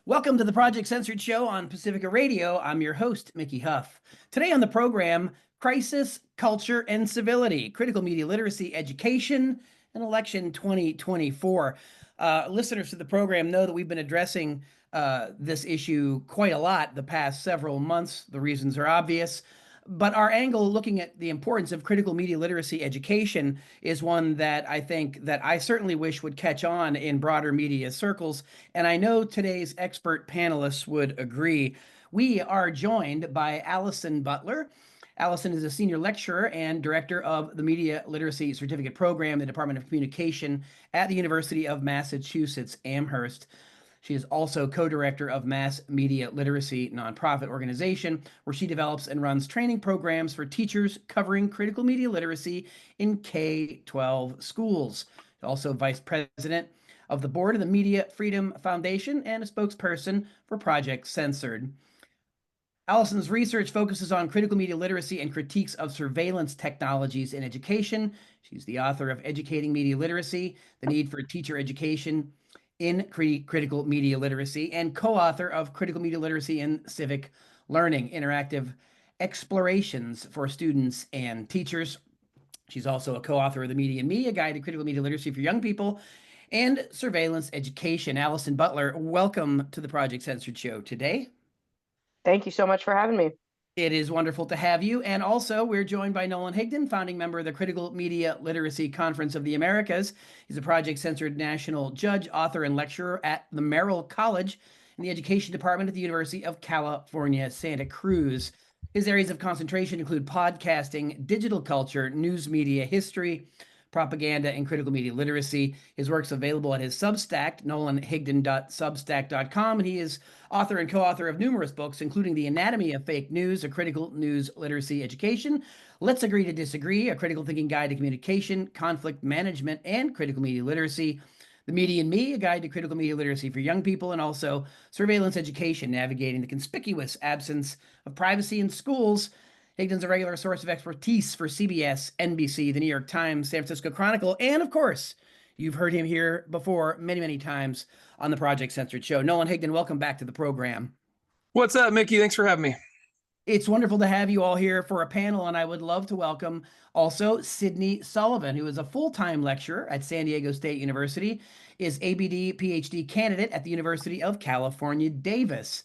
Welcome to the Project Censored Show on Pacifica Radio. I'm your host, Mickey Huff. Today on the program, Crisis, Culture, and Civility, Critical Media Literacy Education, and Election 2024. Listeners to the program know that we've been addressing this issue quite a lot the past several months. The reasons are obvious. But our angle looking at the importance of critical media literacy education is one that I think that I certainly wish would catch on in broader media circles. And I know today's expert panelists would agree. We are joined by Allison Butler. Allison is a senior lecturer and director of the Media Literacy Certificate Program in the Department of Communication at the University of Massachusetts Amherst. She is also co-director of Mass Media Literacy nonprofit organization, where she develops and runs training programs for teachers covering critical media literacy in K-12 schools. Also vice president of the board of the Media Freedom Foundation and a spokesperson for Project Censored. Allison's research focuses on critical media literacy and critiques of surveillance technologies in education. She's the author of Educating Media Literacy, The Need for Teacher Education in Critical Media Literacy, and co-author of Critical Media Literacy in Civic Learning, Interactive Explorations for Students and Teachers. She's also a co-author of The Media and Me, a guide to critical media literacy for young people, and Surveillance Education. Allison Butler, welcome to the Project Censored Show today. Thank you so much for having me. It is wonderful to have you. And also, we're joined by Nolan Higdon, founding member of the Critical Media Literacy Conference of the Americas. He's a Project Censored national judge, author, and lecturer at the Merrill College in the Education Department at the University of California, Santa Cruz. His areas of concentration include podcasting, digital culture, news media history, propaganda, and critical media literacy. His work's available at his Substack, nolanhigdon.substack.com, and he is author and co-author of numerous books, including The Anatomy of Fake News, a critical news literacy education, Let's Agree to Disagree, a critical thinking guide to communication, conflict management, and critical media literacy, The Media and Me, a guide to critical media literacy for young people, and also Surveillance Education, navigating the conspicuous absence of privacy in schools. Higdon's a regular source of expertise for CBS, NBC, the New York Times, San Francisco Chronicle, and of course, you've heard him here before many, many times on the Project Censored Show. Nolan Higdon, welcome back to the program. What's up, Mickey? Thanks for having me. It's wonderful to have you all here for a panel, and I would love to welcome also Sydney Sullivan, who is a full-time lecturer at San Diego State University, is ABD PhD candidate at the University of California, Davis,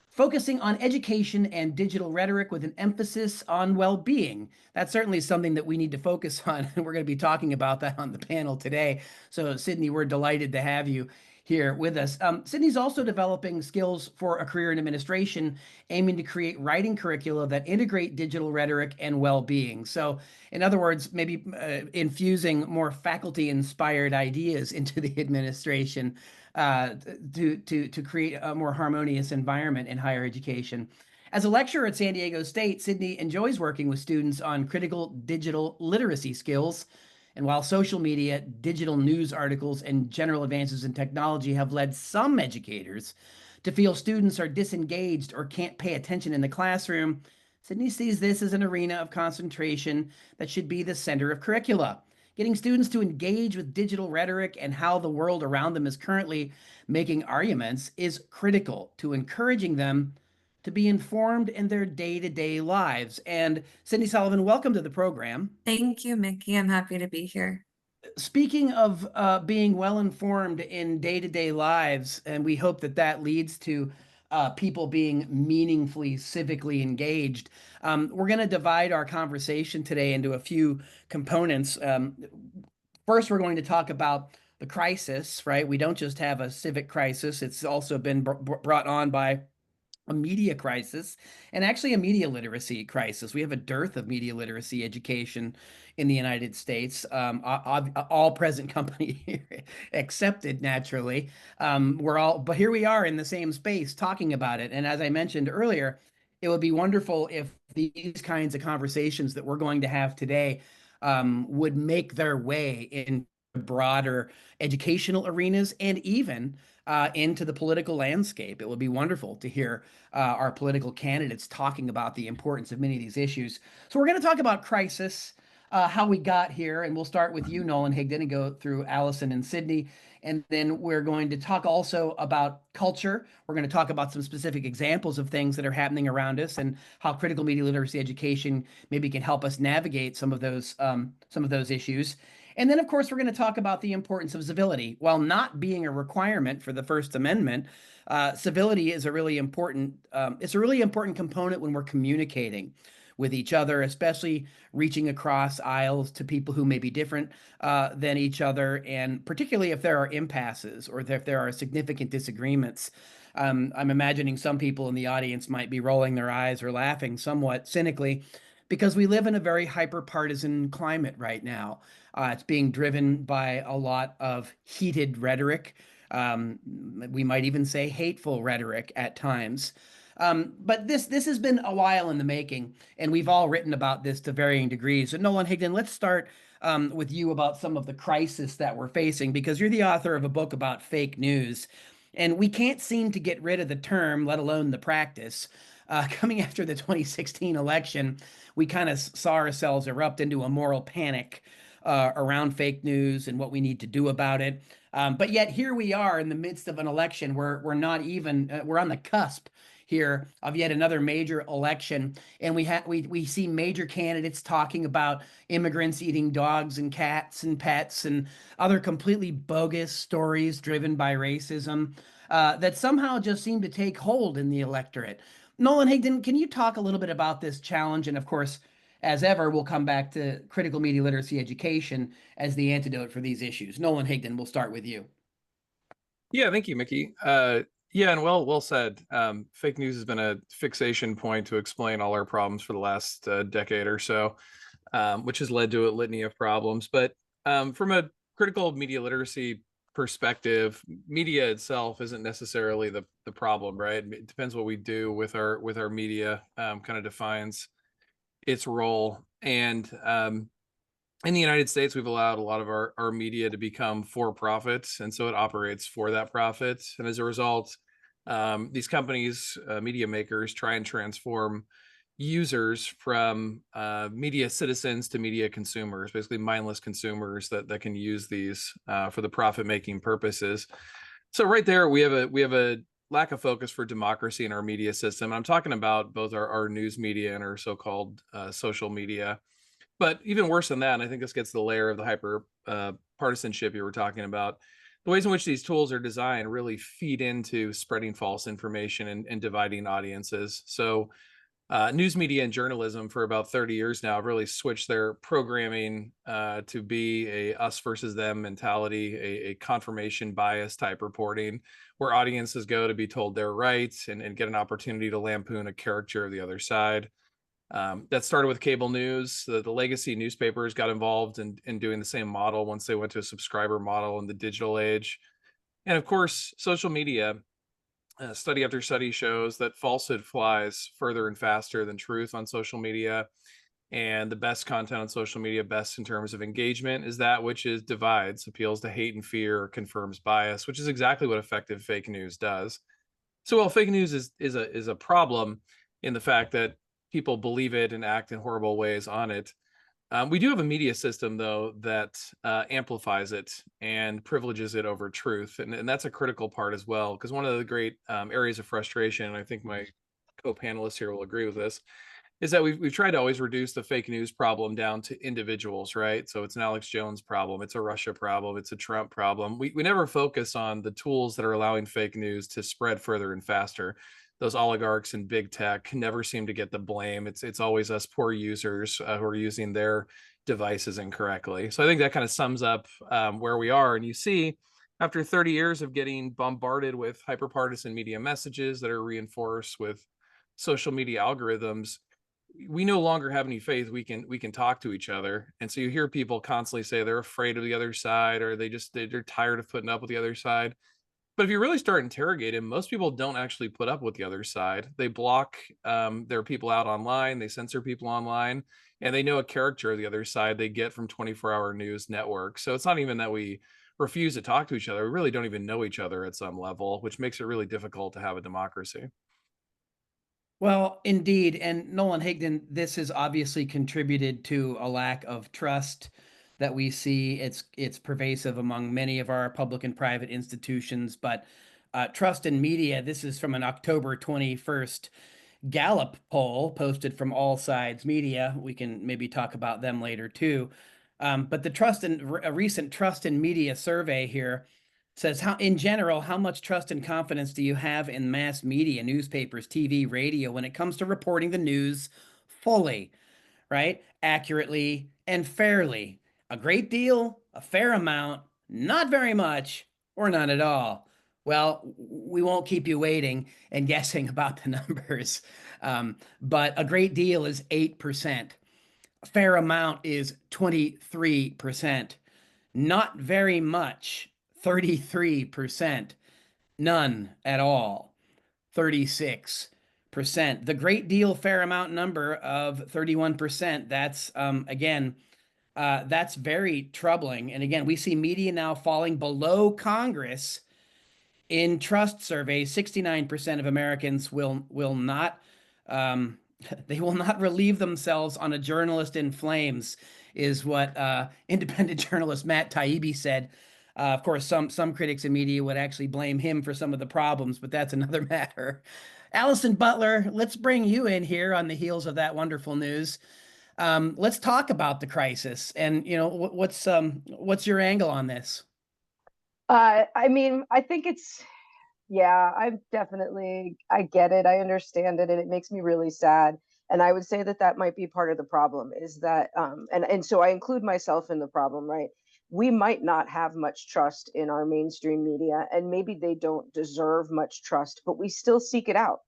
focusing on education and digital rhetoric with an emphasis on well-being. That's certainly something that we need to focus on, and we're going to be talking about that on the panel today. So, Sydney, we're delighted to have you here with us. Sydney's also developing skills for a career in administration, aiming to create writing curricula that integrate digital rhetoric and well-being. So, in other words, maybe infusing more faculty-inspired ideas into the administration to create a more harmonious environment in higher education. As a lecturer at San Diego State, Sydney enjoys working with students on critical digital literacy skills. And while social media, digital news articles, and general advances in technology have led some educators to feel students are disengaged or can't pay attention in the classroom, Sydney sees this as an arena of concentration that should be the center of curricula. Getting students to engage with digital rhetoric and how the world around them is currently making arguments is critical to encouraging them to be informed in their day-to-day lives. And Sydney Sullivan, welcome to the program. Thank you, Mickey. I'm happy to be here. Speaking of being well-informed in day-to-day lives, and we hope that that leads to people being meaningfully civically engaged. We're going to divide our conversation today into a few components. First, we're going to talk about the crisis, right? We don't just have a civic crisis. It's also been brought on by a media crisis and actually a media literacy crisis. We have a dearth of media literacy education in the United States, all present company accepted naturally. But here we are in the same space talking about it. And as I mentioned earlier, it would be wonderful if these kinds of conversations that we're going to have today would make their way into broader educational arenas and even into the political landscape. It would be wonderful to hear our political candidates talking about the importance of many of these issues. So we're going to talk about crisis. how we got here, and we'll start with you, Nolan Higdon, and go through Allison and Sydney. And then we're going to talk also about culture. We're going to talk about some specific examples of things that are happening around us and how critical media literacy education maybe can help us navigate some of those issues. And then, of course, we're going to talk about the importance of civility. While not being a requirement for the First Amendment, civility is a really important. It's a really important component when we're communicating with each other, especially reaching across aisles to people who may be different than each other, and particularly if there are impasses or if there are significant disagreements. I'm imagining some people in the audience might be rolling their eyes or laughing somewhat cynically because we live in a very hyper-partisan climate right now. It's being driven by a lot of heated rhetoric. We might even say hateful rhetoric at times. But this has been a while in the making, and we've all written about this to varying degrees. So Nolan Higdon, let's start with you about some of the crisis that we're facing, because you're the author of a book about fake news, and we can't seem to get rid of the term, let alone the practice. Coming after the 2016 election, we kind of saw ourselves erupt into a moral panic around fake news and what we need to do about it. But yet here we are in the midst of an election where we're not even we're on the cusp here of yet another major election, and we see major candidates talking about immigrants eating dogs and cats and pets and other completely bogus stories driven by racism that somehow just seem to take hold in the electorate. Nolan Higdon, can you talk a little bit about this challenge? And of course, as ever, we'll come back to critical media literacy education as the antidote for these issues. Nolan Higdon, we'll start with you. Yeah, thank you, Mickey. Yeah, and well said. Fake news has been a fixation point to explain all our problems for the last decade or so, which has led to a litany of problems. But from a critical media literacy perspective, media itself isn't necessarily the problem, right? It depends what we do with our media, kind of defines its role. And in the United States, we've allowed a lot of our media to become for profit, and so it operates for that profit. And as a result, these companies, media makers, try and transform users from media citizens to media consumers, basically mindless consumers that can use these for the profit-making purposes. So right there, we have a lack of focus for democracy in our media system. I'm talking about both our news media and our so-called social media. But even worse than that, and I think this gets to the layer of the hyper partisanship you were talking about, the ways in which these tools are designed really feed into spreading false information and dividing audiences. So news media and journalism for about 30 years now have really switched their programming to be a us versus them mentality, a confirmation bias type reporting, where audiences go to be told they're right and get an opportunity to lampoon a caricature of the other side. That started with cable news. The legacy newspapers got involved in doing the same model once they went to a subscriber model in the digital age. And of course, social media, study after study shows that falsehood flies further and faster than truth on social media. And the best content on social media, best in terms of engagement, is that which is divides, appeals to hate and fear, or confirms bias, which is exactly what effective fake news does. So while fake news is a problem in the fact that people believe it and act in horrible ways on it, we do have a media system though that amplifies it and privileges it over truth, and that's a critical part as well. Because one of the great areas of frustration, and I think my co-panelists here will agree with this, is that we've tried to always reduce the fake news problem down to individuals, right? So it's an Alex Jones problem, it's a Russia problem, it's a Trump problem. We never focus on the tools that are allowing fake news to spread further and faster. Those oligarchs and big tech never seem to get the blame. It's always us poor users who are using their devices incorrectly. So I think that kind of sums up where we are. And you see, after 30 years of getting bombarded with hyperpartisan media messages that are reinforced with social media algorithms, we no longer have any faith we can talk to each other. And so you hear people constantly say they're afraid of the other side, or they're tired of putting up with the other side. But if you really start interrogating, most people don't actually put up with the other side. They block their people out online, they censor people online, and they know a character of the other side they get from 24-hour news networks. So it's not even that we refuse to talk to each other. We really don't even know each other at some level, which makes it really difficult to have a democracy. Well, indeed. And Nolan Higdon, this has obviously contributed to a lack of trust that we see. It's pervasive among many of our public and private institutions, but trust in media, this is from an October 21st Gallup poll posted from All Sides Media. We can maybe talk about them later too. But a recent trust in media survey here says, how in general, how much trust and confidence do you have in mass media, newspapers, TV, radio, when it comes to reporting the news fully, right? Accurately and fairly? A great deal, a fair amount, not very much, or none at all. Well, we won't keep you waiting and guessing about the numbers. But a great deal is 8%. A fair amount is 23%. Not very much, 33%. None at all, 36%. The great deal fair amount number of 31%, that's again, that's very troubling. And again, we see media now falling below Congress in trust surveys. 69% of Americans will not um, they will not relieve themselves on a journalist in flames, is what independent journalist Matt Taibbi said. Of course, some critics in media would actually blame him for some of the problems, but that's another matter. Allison Butler, let's bring you in here on the heels of that wonderful news. Let's talk about the crisis, and what's your angle on this? I mean, I think yeah, I get it. I understand it. And it makes me really sad. And I would say that that might be part of the problem is that, and so I include myself in the problem, right? We might not have much trust in our mainstream media, and maybe they don't deserve much trust, but we still seek it out,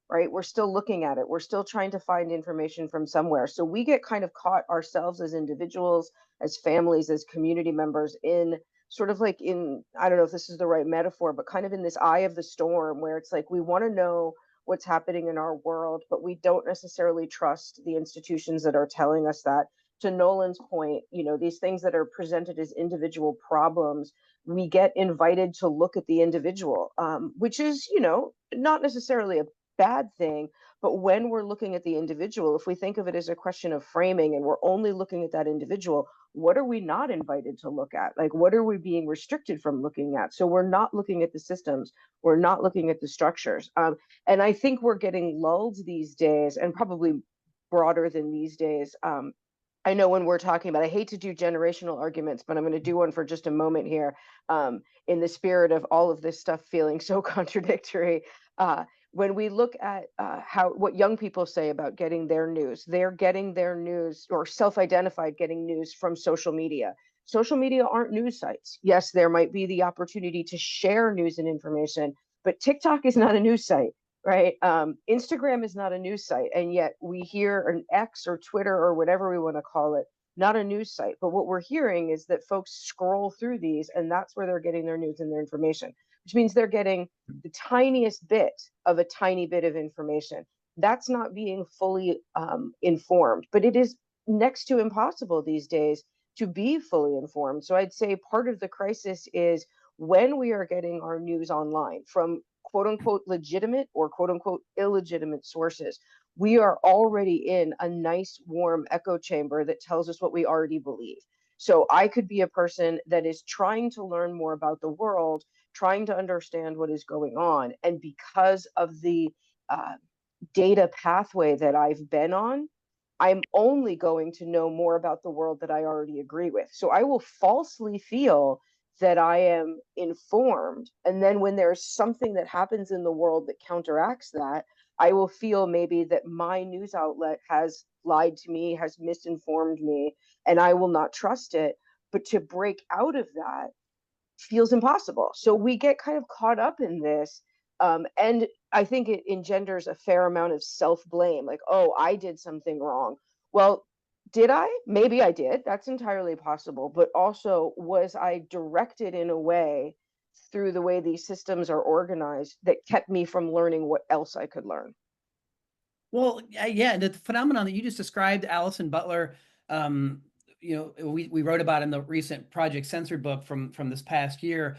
right? We're still looking at it. We're still trying to find information from somewhere. So we get kind of caught ourselves as individuals, as families, as community members in sort of like in, I don't know if this is the right metaphor, but kind of in this eye of the storm where it's like we want to know what's happening in our world, but we don't necessarily trust the institutions that are telling us that. To Nolan's point, these things that are presented as individual problems, we get invited to look at the individual, which is, not necessarily a bad thing. But when we're looking at the individual, if we think of it as a question of framing and we're only looking at that individual, what are we not invited to look at? Like, what are we being restricted from looking at? So we're not looking at the systems, we're not looking at the structures. And I think we're getting lulled these days, and probably broader than these days. I know when we're talking about, I hate to do generational arguments, but I'm going to do one for just a moment here, in the spirit of all of this stuff feeling so contradictory. When we look at what young people say about getting their news, they're getting their news, or self-identified getting news, from social media. Social media aren't news sites. Yes, there might be the opportunity to share news and information, but TikTok is not a news site, right? Instagram is not a news site, and yet we hear an X or Twitter or whatever we want to call it, not a news site. But what we're hearing is that folks scroll through these, and that's where they're getting their news and their information, which means they're getting the tiniest bit of a tiny bit of information. That's not being fully informed, but it is next to impossible these days to be fully informed. So I'd say part of the crisis is when we are getting our news online from quote unquote legitimate or quote unquote illegitimate sources, we are already in a nice warm echo chamber that tells us what we already believe. So I could be a person that is trying to learn more about the world, trying to understand what is going on. And because of the uh, data pathway that I've been on, I'm only going to know more about the world that I already agree with. So I will falsely feel that I am informed. And then when there's something that happens in the world that counteracts that, I will feel maybe that my news outlet has lied to me, has misinformed me, and I will not trust it. But to break out of that feels impossible. So we get kind of caught up in this. And I think it engenders a fair amount of self blame, like, oh, I did something wrong. Well, did I? Maybe I did. That's entirely possible. But also, was I directed in a way through the way these systems are organized that kept me from learning what else I could learn? Well, yeah, the phenomenon that you just described, Allison Butler, we wrote about in the recent Project Censored book from this past year,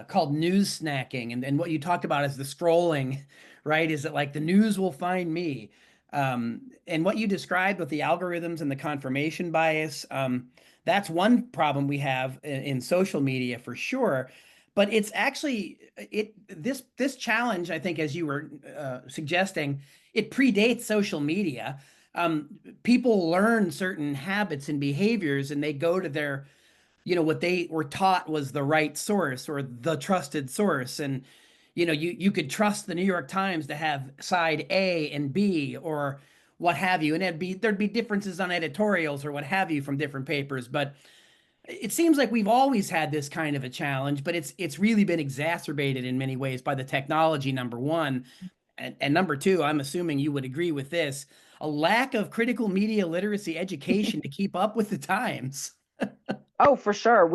called news snacking, and what you talked about is the scrolling, right? Is it like the news will find me? And what you described with the algorithms and the confirmation bias, that's one problem we have in social media for sure. But it's actually this challenge, I think, as you were suggesting, it predates social media. People learn certain habits and behaviors, and they go to their, what they were taught was the right source or the trusted source. And you could trust the New York Times to have side A and B or what have you, and there'd be differences on editorials or what have you from different papers. But it seems like we've always had this kind of a challenge, but it's really been exacerbated in many ways by the technology, number one. And number two, I'm assuming you would agree with this, a lack of critical media literacy education to keep up with the times. Oh, for sure.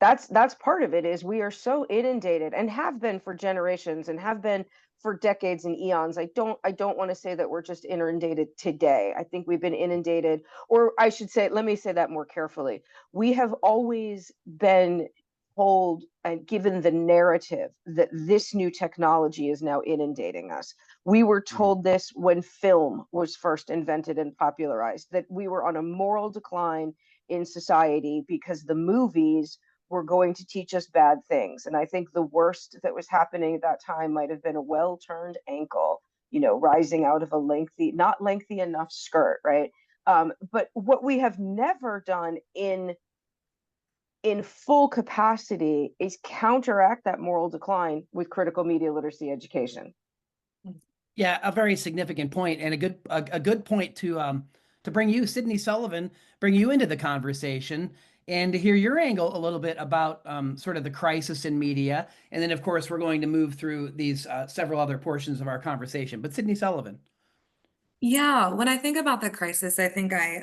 That's part of it, is we are so inundated and have been for generations and have been for decades and eons. I don't want to say that we're just inundated today. I think we've been inundated, or I should say, let me say that more carefully. We have always been told and given the narrative that this new technology is now inundating us. We were told this when film was first invented and popularized, that we were on a moral decline in society because the movies were going to teach us bad things. And I think the worst that was happening at that time might have been a well-turned ankle, rising out of a not lengthy enough skirt, right? But what we have never done in full capacity is counteract that moral decline with critical media literacy education. Yeah, a very significant point, and a good point to bring you, Sydney Sullivan, bring you into the conversation and to hear your angle a little bit about sort of the crisis in media, and then of course we're going to move through these several other portions of our conversation. But Sydney Sullivan. Yeah, when I think about the crisis, I think I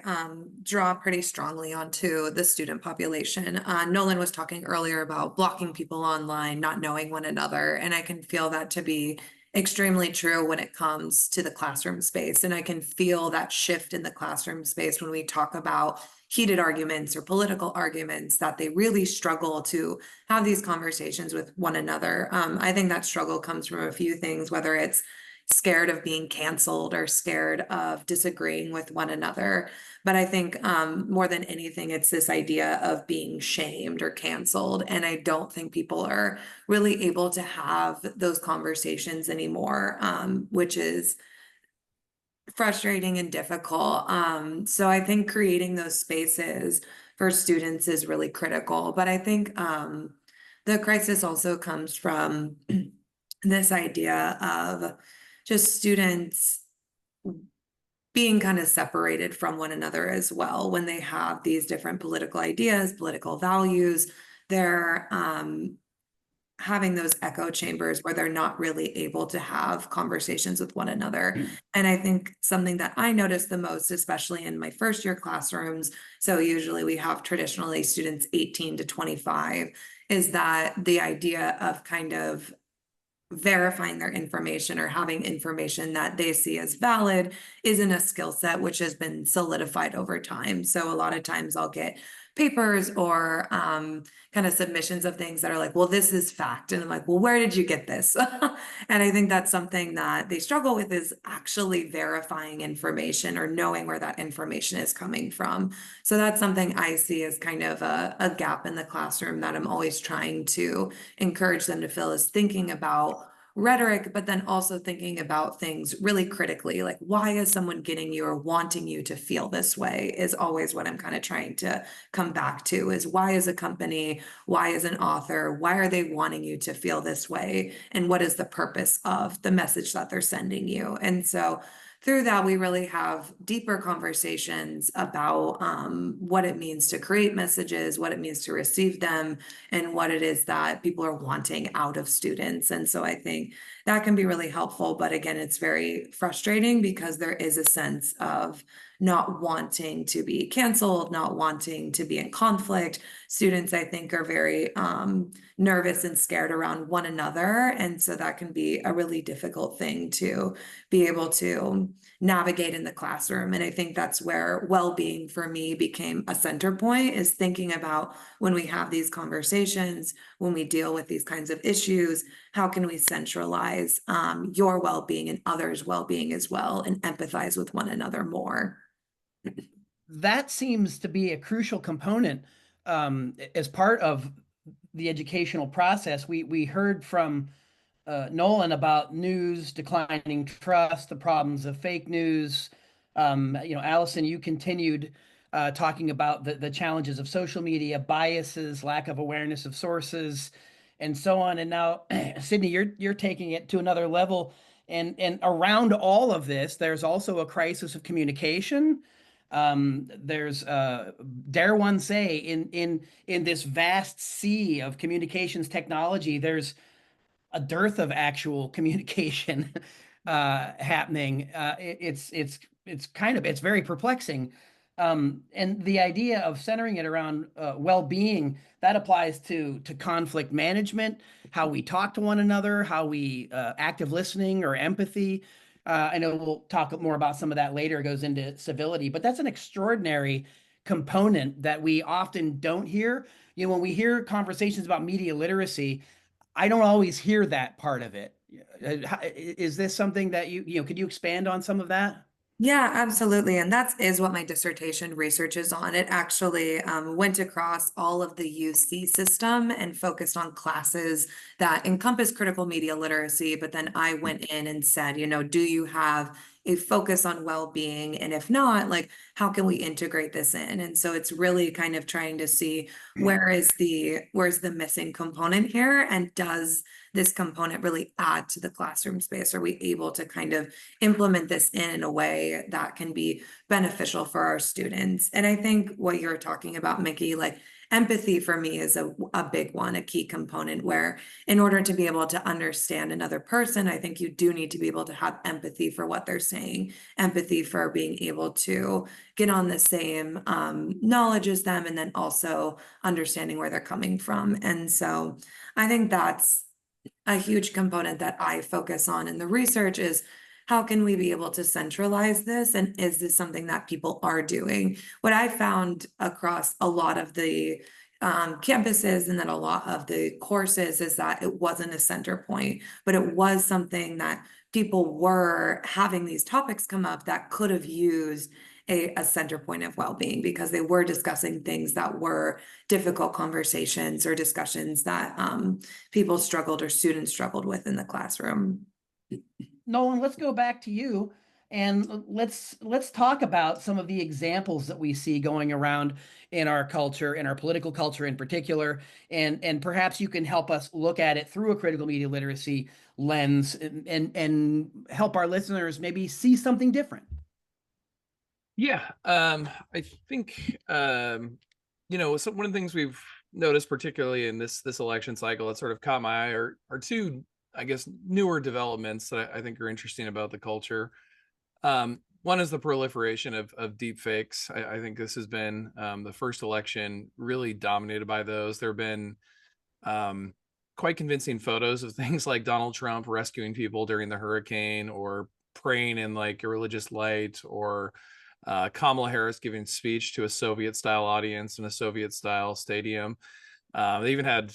draw pretty strongly onto the student population. Nolan was talking earlier about blocking people online, not knowing one another, and I can feel that to be extremely true when it comes to the classroom space. And I can feel that shift in the classroom space when we talk about heated arguments or political arguments, that they really struggle to have these conversations with one another. I think that struggle comes from a few things, whether it's scared of being canceled or scared of disagreeing with one another. But I think more than anything, it's this idea of being shamed or canceled. And I don't think people are really able to have those conversations anymore, which is frustrating and difficult. So I think creating those spaces for students is really critical. But I think the crisis also comes from this idea of just students being kind of separated from one another as well. When they have these different political ideas, political values, they're having those echo chambers where they're not really able to have conversations with one another. And I think something that I noticed the most, especially in my first year classrooms, so usually we have traditionally students 18 to 25, is that the idea of kind of verifying their information or having information that they see as valid isn't a skill set which has been solidified over time. So a lot of times I'll get papers or kind of submissions of things that are like, well, this is fact. And I'm like, well, where did you get this? And I think that's something that they struggle with, is actually verifying information or knowing where that information is coming from. So that's something I see as kind of a gap in the classroom that I'm always trying to encourage them to fill, is thinking about rhetoric, but then also thinking about things really critically, like why is someone getting you or wanting you to feel this way, is always what I'm kind of trying to come back to, is why is a company, why is an author, why are they wanting you to feel this way? And what is the purpose of the message that they're sending you? And so through that, we really have deeper conversations about what it means to create messages, what it means to receive them, and what it is that people are wanting out of students. And so I think that can be really helpful. But again, it's very frustrating because there is a sense of not wanting to be canceled, not wanting to be in conflict. Students, I think, are very nervous and scared around one another. And so that can be a really difficult thing to be able to navigate in the classroom. And I think that's where well-being for me became a center point, is thinking about when we have these conversations, when we deal with these kinds of issues, how can we centralize your well-being and others' well-being as well, and empathize with one another more? That seems to be a crucial component as part of the educational process. We heard from Nolan about news, declining trust, the problems of fake news. Allison, you continued talking about the challenges of social media, biases, lack of awareness of sources, and so on. And now, Sydney, you're taking it to another level. And around all of this, there's also a crisis of communication. There's dare one say in this vast sea of communications technology, there's a dearth of actual communication happening. It's very perplexing. And the idea of centering it around well-being, that applies to conflict management, how we talk to one another, how we active listening or empathy. I know we'll talk more about some of that later. It goes into civility, but that's an extraordinary component that we often don't hear. When we hear conversations about media literacy, I don't always hear that part of it. Is this something that could you expand on some of that? Yeah, absolutely. And that is what my dissertation research is on. It actually went across all of the UC system and focused on classes that encompass critical media literacy. But then I went in and said, do you have a focus on well-being? And if not, like, how can we integrate this in? And so it's really kind of trying to see where's the missing component here, and does this component really add to the classroom space? Are we able to kind of implement this in a way that can be beneficial for our students? And I think what you're talking about, Mickey, like empathy for me is a big one, a key component, where in order to be able to understand another person, I think you do need to be able to have empathy for what they're saying, empathy for being able to get on the same knowledge as them, and then also understanding where they're coming from. And so I think that's a huge component that I focus on in the research, is how can we be able to centralize this? And is this something that people are doing? What I found across a lot of the campuses and then a lot of the courses is that it wasn't a center point, but it was something that people were having these topics come up that could have used a center point of well-being, because they were discussing things that were difficult conversations or discussions that people struggled or students struggled with in the classroom. Nolan, let's go back to you and let's talk about some of the examples that we see going around in our culture, in our political culture in particular, and perhaps you can help us look at it through a critical media literacy lens and help our listeners maybe see something different. Yeah, I think one of the things we've noticed, particularly in this election cycle, that sort of caught my eye are two, I guess, newer developments that I think are interesting about the culture. One is the proliferation of deep fakes. I think this has been the first election really dominated by those. There have been quite convincing photos of things like Donald Trump rescuing people during the hurricane, or praying in like a religious light, or Kamala Harris giving speech to a Soviet-style audience in a Soviet-style stadium. They even had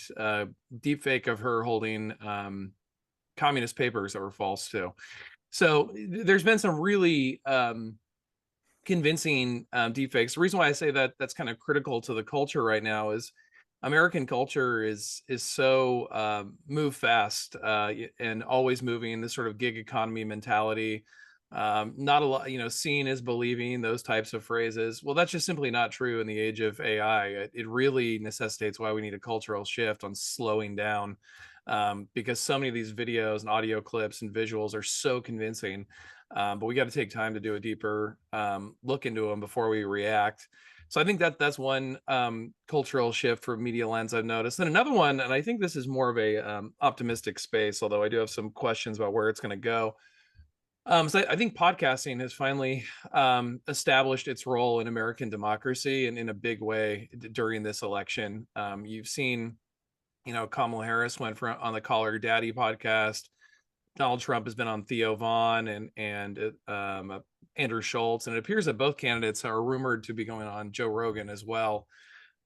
deep fake of her holding communist papers that were false too. So there's been some really convincing deepfakes. The reason why I say that that's kind of critical to the culture right now is American culture is so move fast and always moving. This sort of gig economy mentality. Not a lot, seeing is believing, those types of phrases. Well, that's just simply not true in the age of AI. It really necessitates why we need a cultural shift on slowing down, because so many of these videos and audio clips and visuals are so convincing. But we got to take time to do a deeper look into them before we react. So I think that's one cultural shift for media lens I've noticed. Then another one, and I think this is more of a optimistic space, although I do have some questions about where it's going to go. So I think podcasting has finally established its role in American democracy, and in a big way during this election. You've seen, Kamala Harris went on the Call Her Daddy podcast. Donald Trump has been on Theo Vaughn and Andrew Schultz, and it appears that both candidates are rumored to be going on Joe Rogan as well.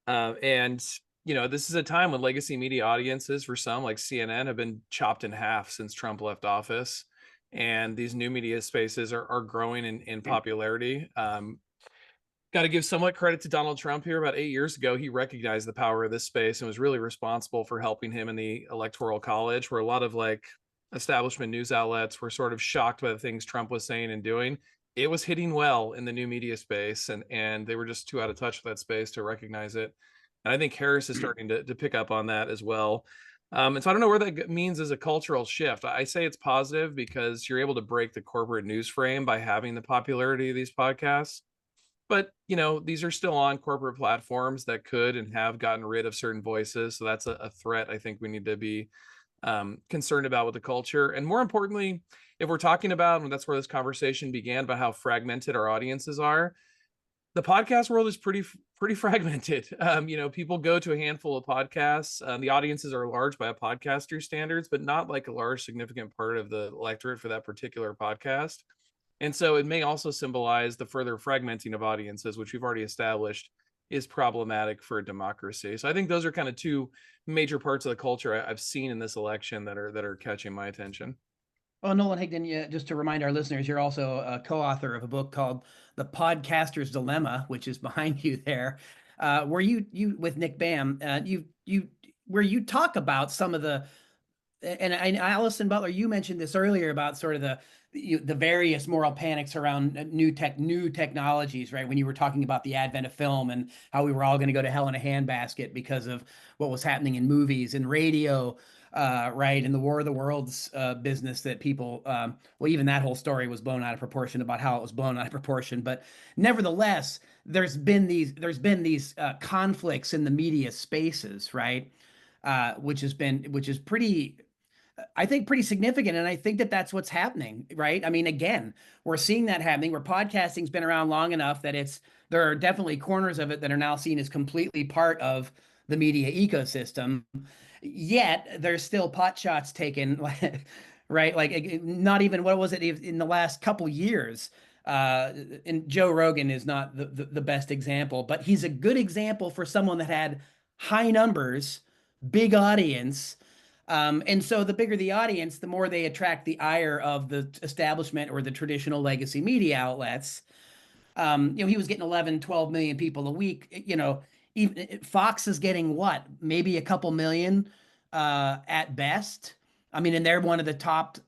And this is a time when legacy media audiences for some, like CNN, have been chopped in half since Trump left office. And these new media spaces are growing in popularity. Got to give somewhat credit to Donald Trump here. About 8 years ago, he recognized the power of this space and was really responsible for helping him in the electoral college, where a lot of like establishment news outlets were sort of shocked by the things Trump was saying and doing. It was hitting well in the new media space, and they were just too out of touch with that space to recognize it. And I think Harris is starting to pick up on that as well. And so I don't know where that means as a cultural shift. I say it's positive because you're able to break the corporate news frame by having the popularity of these podcasts. But these are still on corporate platforms that could and have gotten rid of certain voices. So that's a threat I think we need to be concerned about with the culture. And more importantly, if we're talking about, and that's where this conversation began, about how fragmented our audiences are, the podcast world is pretty fragmented. People go to a handful of podcasts. The audiences are large by a podcaster standards, but not like a large significant part of the electorate for that particular podcast. And so it may also symbolize the further fragmenting of audiences, which we've already established is problematic for a democracy. So I think those are kind of two major parts of the culture I've seen in this election that are catching my attention. Well, Nolan Higdon, just to remind our listeners, you're also a co-author of a book called The Podcaster's Dilemma, which is behind you there, where you with Nick Bam, where you talk about some of the, and Allison Butler, you mentioned this earlier about sort of the various moral panics around new technologies, right? When you were talking about the advent of film and how we were all going to go to hell in a handbasket because of what was happening in movies and radio, right? And the War of the Worlds business that people, well, even that whole story was blown out of proportion about how it was blown out of proportion. But nevertheless, there's been these conflicts in the media spaces, right? Which is pretty, I think, pretty significant. And I think that that's what's happening, right? I mean, again, we're seeing that happening where podcasting's been around long enough that there are definitely corners of it that are now seen as completely part of the media ecosystem. Yet there's still pot shots taken, right? Like not even, what was it, in the last couple years? And Joe Rogan is not the best example, but he's a good example for someone that had high numbers, big audience. And so the bigger the audience, the more they attract the ire of the establishment or the traditional legacy media outlets. He was getting 11, 12 million people a week. Even Fox is getting what, maybe a couple million at best. I mean, and they're one of the top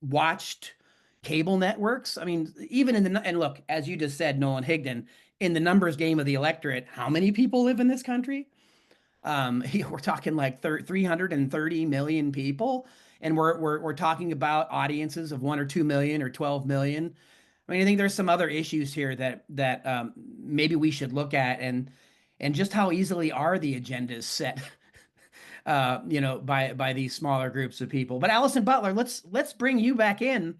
watched cable networks. I mean, even and look, as you just said, Nolan Higdon, in the numbers game of the electorate, how many people live in this country? We're talking like 330 million people, and we're talking about audiences of 1 or 2 million or 12 million. I mean, I think there's some other issues here that maybe we should look at, and just how easily are the agendas set, by these smaller groups of people. But Allison Butler, let's bring you back in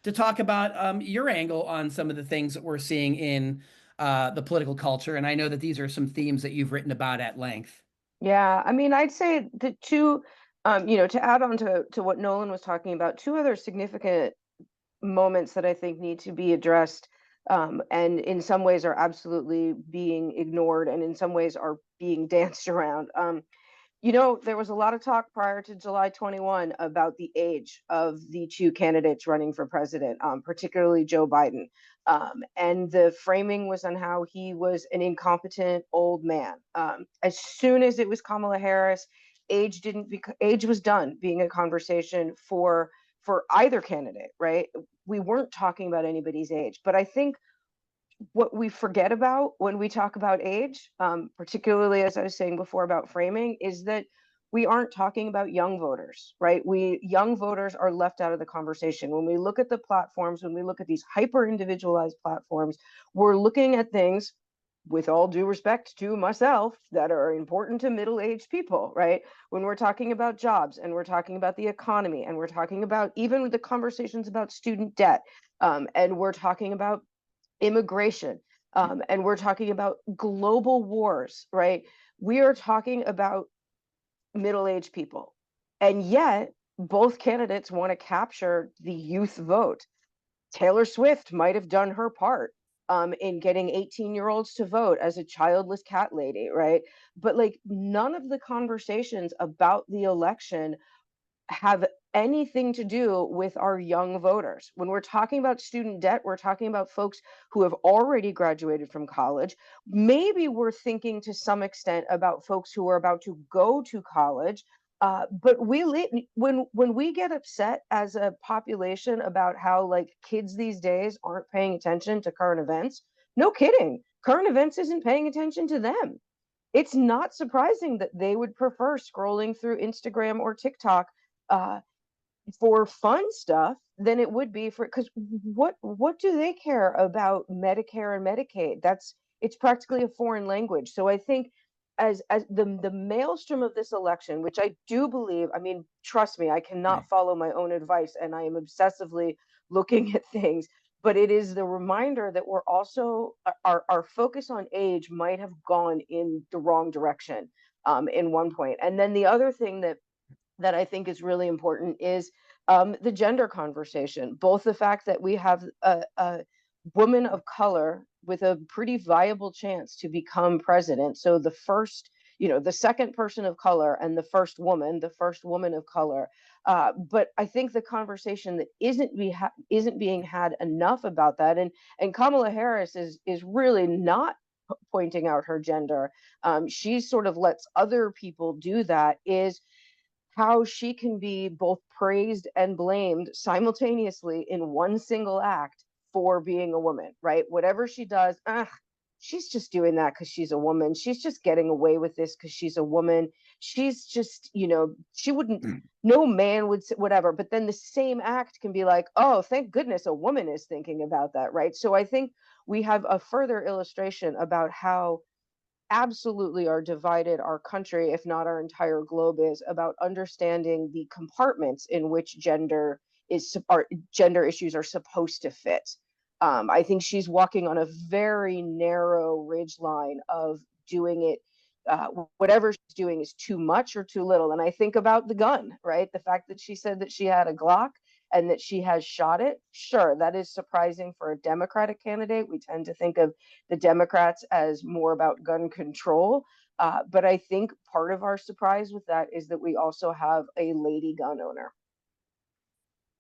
to talk about your angle on some of the things that we're seeing in the political culture. And I know that these are some themes that you've written about at length. Yeah, I mean, I'd say the two, to add on to what Nolan was talking about, two other significant moments that I think need to be addressed, and in some ways are absolutely being ignored, and in some ways are being danced around. There was a lot of talk prior to July 21 about the age of the two candidates running for president, particularly Joe Biden. And the framing was on how he was an incompetent old man. As soon as it was Kamala Harris, age was done being a conversation for either candidate, right? We weren't talking about anybody's age, but I think what we forget about when we talk about age, particularly as I was saying before about framing, is that we aren't talking about young voters, right? Young voters are left out of the conversation. When we look at the platforms, when we look at these hyper individualized platforms, we're looking at things, with all due respect to myself, that are important to middle-aged people, right? When we're talking about jobs, and we're talking about the economy, and we're talking about even the conversations about student debt, and we're talking about immigration, and we're talking about global wars, right? We are talking about middle-aged people, and yet both candidates want to capture the youth vote. Taylor Swift might have done her part. in getting 18-year-olds to vote as a childless cat lady, right? But like none of the conversations about the election have anything to do with our young voters. When we're talking about student debt, we're talking about folks who have already graduated from college. Maybe we're thinking to some extent about folks who are about to go to college. But when we get upset as a population about how like kids these days aren't paying attention to current events, no kidding, current events isn't paying attention to them. It's not surprising that they would prefer scrolling through Instagram or TikTok uh, for fun stuff than it would be for, because what do they care about Medicare and Medicaid? It's practically a foreign language. So I think as the maelstrom of this election, which I do believe, I mean, trust me, I cannot follow my own advice and I am obsessively looking at things, but it is the reminder that we're also our focus on age might have gone in the wrong direction in one point. And then the other thing that I think is really important is the gender conversation. Both the fact that we have a woman of color with a pretty viable chance to become president. So the first, the second person of color and the first woman of color. But I think the conversation that isn't being had enough about that, and Kamala Harris is really not pointing out her gender. She sort of lets other people do that. Is how she can be both praised and blamed simultaneously in one single act for being a woman, right? Whatever she does, she's just doing that because she's a woman. She's just getting away with this because she's a woman. She's just, she wouldn't, no man would say whatever. But then the same act can be like, oh, thank goodness a woman is thinking about that, right? So I think we have a further illustration about how absolutely are divided our country, if not our entire globe, is about understanding the compartments in which gender issues are supposed to fit. I think she's walking on a very narrow ridge line of doing it. Whatever she's doing is too much or too little. And I think about the gun, right? The fact that she said that she had a Glock and that she has shot it. Sure, that is surprising for a Democratic candidate. We tend to think of the Democrats as more about gun control. But I think part of our surprise with that is that we also have a lady gun owner.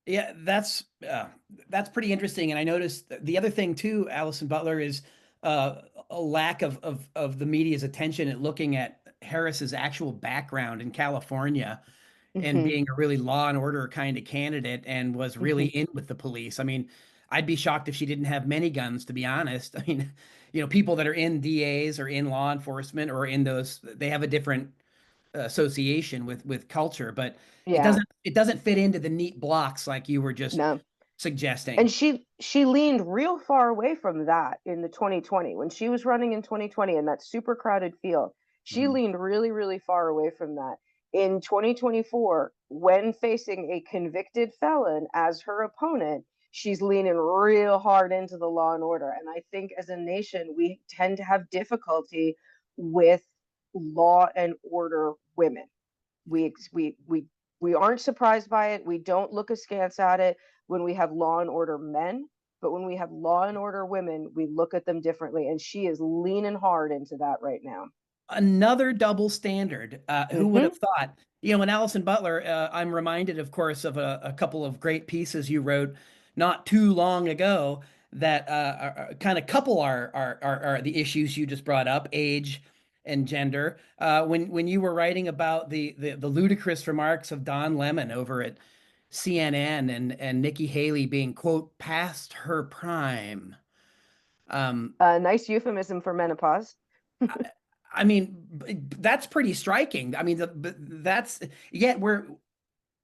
Yeah, that's pretty interesting. And I noticed the other thing too, Allison Butler, is a lack of the media's attention at looking at Harris's actual background in California and Mm-hmm. being a really law and order kind of candidate and was really in with the police. I mean, I'd be shocked if she didn't have many guns, to be honest. I mean, people that are in DAs or in law enforcement or in those, they have a different association with culture, but it Yeah, doesn't fit into the neat blocks like you were just no. And suggesting. she leaned real far away from that in the 2020 when she was running in 2020 in that super crowded field. She Mhm. leaned really, really far away from that. In 2024, when facing a convicted felon as her opponent, she's leaning real hard into the law and order. And I think as a nation, we tend to have difficulty with law and order women. We aren't surprised by it. We don't look askance at it when we have law and order men, but when we have law and order women, we look at them differently. And she is leaning hard into that right now. Another double standard. Who would Mm-hmm. have thought? When Allison Butler, I'm reminded, of course, of a couple of great pieces you wrote not too long ago that kind of couple our the issues you just brought up, age and gender. When you were writing about the ludicrous remarks of Don Lemon over at CNN and Nikki Haley being, quote, past her prime. Nice euphemism for menopause. I mean, that's pretty striking. I mean, that's yet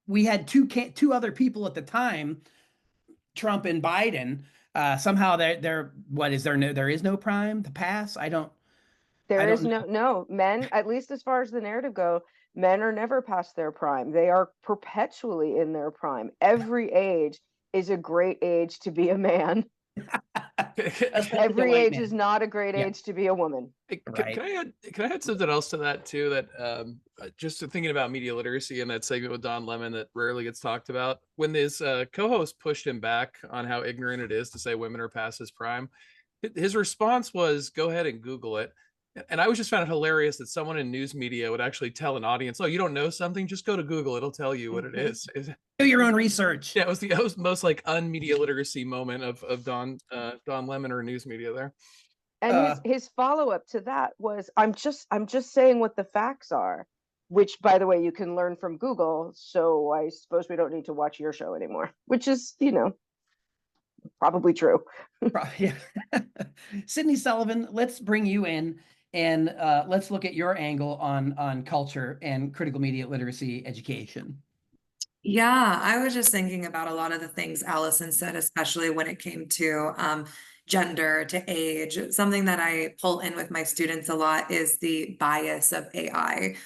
we had two other people at the time, Trump and Biden. Somehow they're what is there is no prime to pass. I There don't is know. no men, at least as far as the narrative go, men are never past their prime. They are perpetually in their prime. Every age is a great age to be a man. Especially a Every white age is man. not a great Yeah, age to be a woman. right. Can I add something else to that too? That just thinking about media literacy and that segment with Don Lemon that rarely gets talked about. When his co-host pushed him back on how ignorant it is to say women are past his prime, His response was, "Go ahead and Google it." And I was just found it hilarious that someone in news media would actually tell an audience, "Oh, you don't know something? Just go to Google. It'll tell you what it is." Do your own research. Yeah, it was most like unmedia literacy moment of Don Lemon or news media there. And his follow-up to that was, I'm just saying what the facts are, which, by the way, you can learn from Google. So I suppose we don't need to watch your show anymore, which is, probably true. Yeah. Sydney Sullivan, let's bring you in and let's look at your angle on culture and critical media literacy education. Yeah, I was just thinking about a lot of the things Allison said, especially when it came to gender, to age. Something that I pull in with my students a lot is the bias of AI.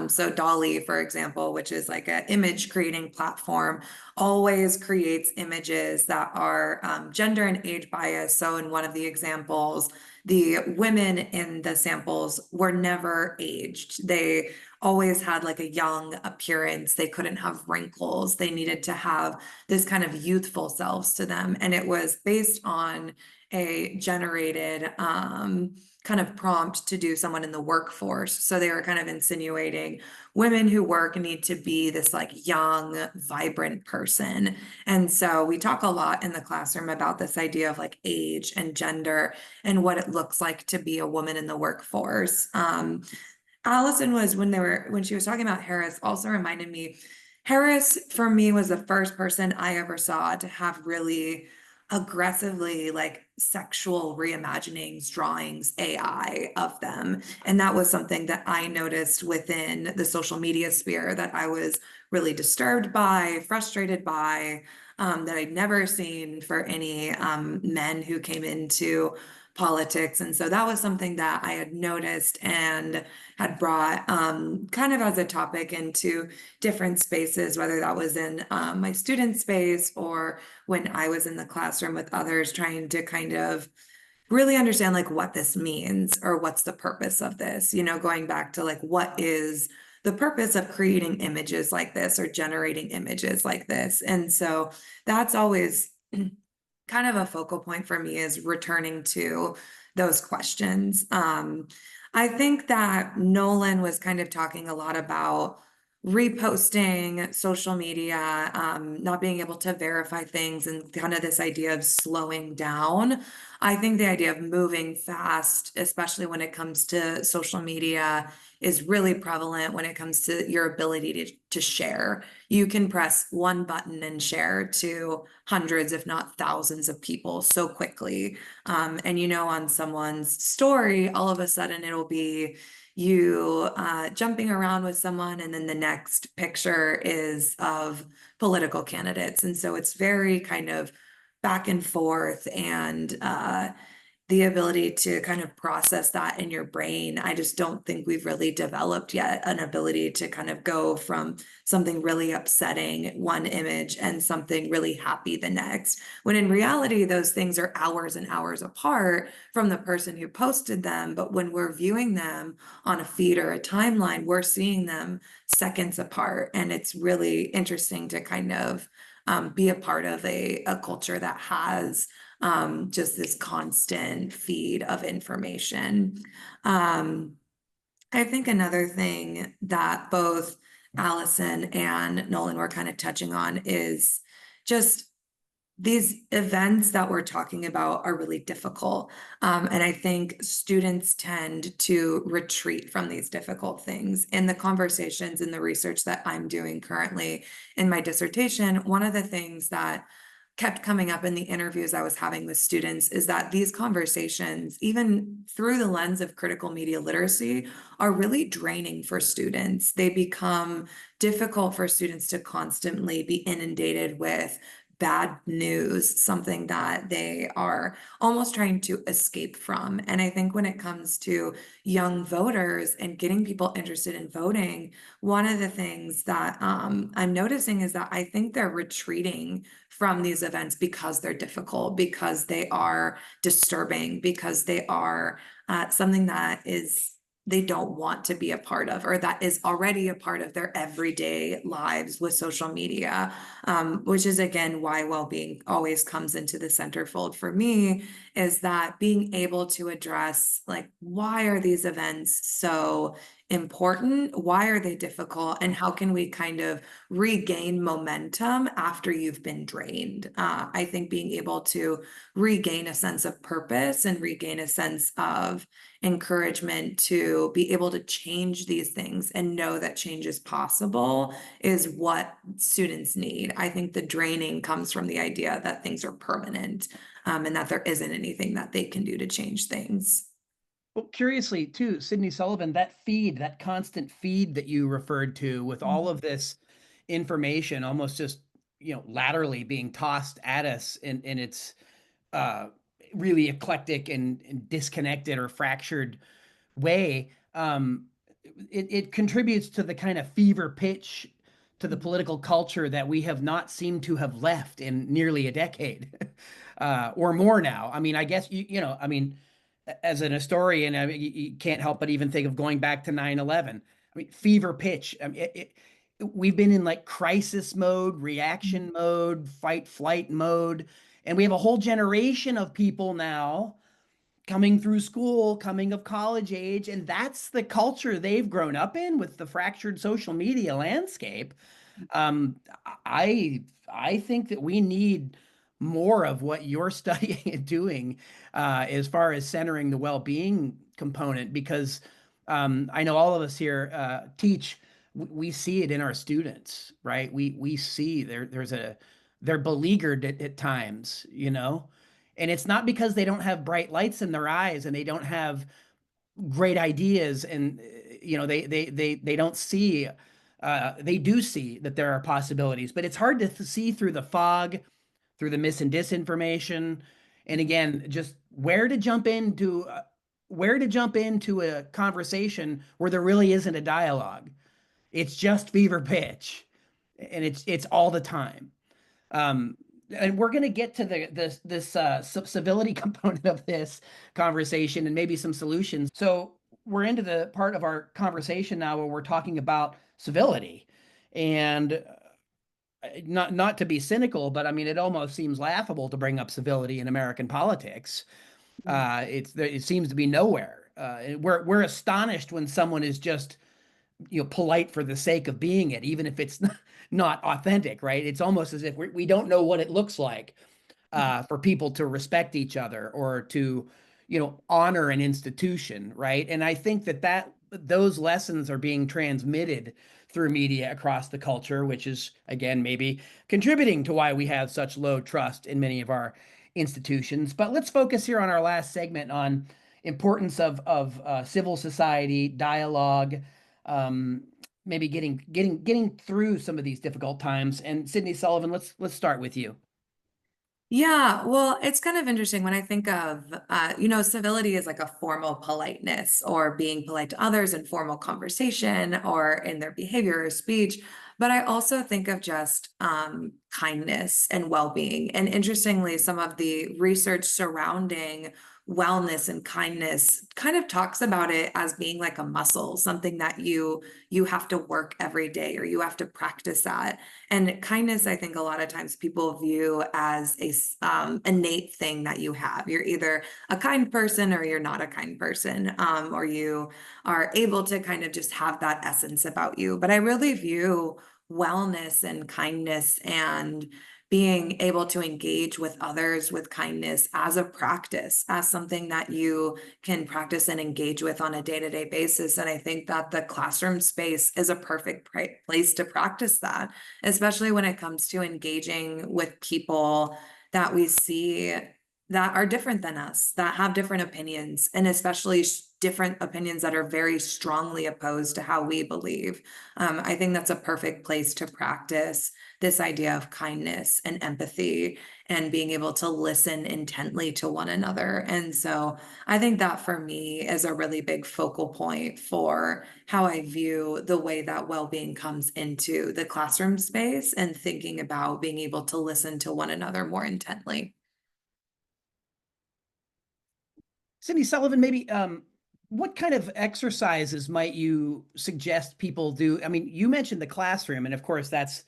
So Dolly, for example, which is like an image creating platform, always creates images that are gender and age biased. So in one of the examples, the women in the samples were never aged. They always had like a young appearance. They couldn't have wrinkles. They needed to have this kind of youthful selves to them. And it was based on a generated kind of prompt to do someone in the workforce. So they were kind of insinuating women who work need to be this like young, vibrant person. And so we talk a lot in the classroom about this idea of like age and gender and what it looks like to be a woman in the workforce. Allison was when she was talking about Harris, also reminded me, Harris for me was the first person I ever saw to have really aggressively like sexual reimaginings, drawings, AI of them. And that was something that I noticed within the social media sphere that I was really disturbed by, frustrated by, that I'd never seen for any men who came into politics. And so that was something that I had noticed and had brought kind of as a topic into different spaces, whether that was in my student space or when I was in the classroom with others, trying to kind of really understand like what this means or what's the purpose of this, going back to like what is the purpose of creating images like this or generating images like this. And so that's always kind of a focal point for me, is returning to those questions. I think that Nolan was kind of talking a lot about reposting, social media, not being able to verify things, and kind of this idea of slowing down. I think the idea of moving fast, especially when it comes to social media, is really prevalent when it comes to your ability to share. You can press one button and share to hundreds, if not thousands of people so quickly. And on someone's story, all of a sudden it'll be you jumping around with someone, and then the next picture is of political candidates. And so it's very kind of back and forth, and the ability to kind of process that in your brain. I just don't think we've really developed yet an ability to kind of go from something really upsetting, one image, and something really happy the next, when in reality, those things are hours and hours apart from the person who posted them. But when we're viewing them on a feed or a timeline, we're seeing them seconds apart. And it's really interesting to kind of be a part of a culture that has just this constant feed of information. I think another thing that both Allison and Nolan were kind of touching on is just these events that we're talking about are really difficult. And I think students tend to retreat from these difficult things. In the conversations and the research that I'm doing currently in my dissertation, one of the things that kept coming up in the interviews I was having with students is that these conversations, even through the lens of critical media literacy, are really draining for students. They become difficult for students to constantly be inundated with bad news, something that they are almost trying to escape from. And I think when it comes to young voters and getting people interested in voting, one of the things that I'm noticing is that I think they're retreating from these events because they're difficult, because they are disturbing, because they are something that they don't want to be a part of, or that is already a part of their everyday lives with social media, which is again why well-being always comes into the centerfold for me, is that being able to address, like, why are these events so important? Why are they difficult? And how can we kind of regain momentum after you've been drained? I think being able to regain a sense of purpose and regain a sense of encouragement to be able to change these things and know that change is possible is what students need. I think the draining comes from the idea that things are permanent, and that there isn't anything that they can do to change things. Well, curiously too, Sydney Sullivan, that constant feed that you referred to with all of this information almost just, laterally being tossed at us in its uh, really eclectic and disconnected or fractured way, it contributes to the kind of fever pitch to the political culture that we have not seemed to have left in nearly a decade or more now. I mean, I guess I mean, as an historian, I mean, you can't help but even think of going back to 9/11. I mean, fever pitch. I mean, we've been in like crisis mode, reaction mode, fight flight mode, and we have a whole generation of people now coming through school, coming of college age, and that's the culture they've grown up in with the fractured social media landscape. Um, I think that we need more of what you're studying and doing as far as centering the well-being component, because I know all of us here teach. We see it in our students, right? We see they're beleaguered at times, and it's not because they don't have bright lights in their eyes and they don't have great ideas, and they don't see they do see that there are possibilities, but it's hard to see through the fog, through the mis and disinformation, and again, just where to jump into a conversation where there really isn't a dialogue. It's just fever pitch, and it's all the time. Um, and we're going to get to this civility component of this conversation and maybe some solutions. So we're into the part of our conversation now where we're talking about civility, and not to be cynical, but I mean it almost seems laughable to bring up civility in American politics. It seems to be nowhere. We're astonished when someone is just polite for the sake of being it, even if it's not authentic, right? It's almost as if we don't know what it looks like for people to respect each other or to honor an institution, right? And I think that those lessons are being transmitted through media across the culture, which is again maybe contributing to why we have such low trust in many of our institutions. But let's focus here on our last segment on importance of civil society dialogue, um, maybe getting through some of these difficult times. And Sydney Sullivan, let's start with you. Yeah, well, it's kind of interesting when I think of, civility is like a formal politeness or being polite to others in formal conversation or in their behavior or speech. But I also think of just kindness and well-being. And interestingly, some of the research surrounding wellness and kindness kind of talks about it as being like a muscle, something that you have to work every day or you have to practice that. And kindness, I think a lot of times people view as a innate thing that you have. You're either a kind person or you're not a kind person, or you are able to kind of just have that essence about you. But I really view wellness and kindness and being able to engage with others with kindness as a practice, as something that you can practice and engage with on a day-to-day basis. And I think that the classroom space is a perfect place to practice that, especially when it comes to engaging with people that we see that are different than us, that have different opinions, and especially different opinions that are very strongly opposed to how we believe. I think that's a perfect place to practice this idea of kindness and empathy and being able to listen intently to one another. And so I think that for me is a really big focal point for how I view the way that well-being comes into the classroom space and thinking about being able to listen to one another more intently. Cindy Sullivan, maybe what kind of exercises might you suggest people do? I mean, you mentioned the classroom, and of course, that's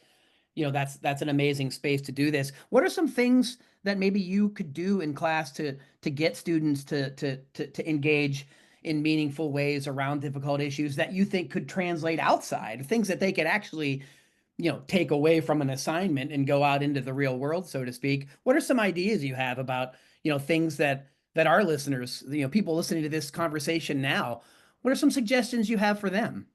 that's an amazing space to do this. What are some things that maybe you could do in class to get students to engage in meaningful ways around difficult issues that you think could translate outside, things that they could actually, take away from an assignment and go out into the real world, so to speak? What are some ideas you have about, things that our listeners, people listening to this conversation now, what are some suggestions you have for them?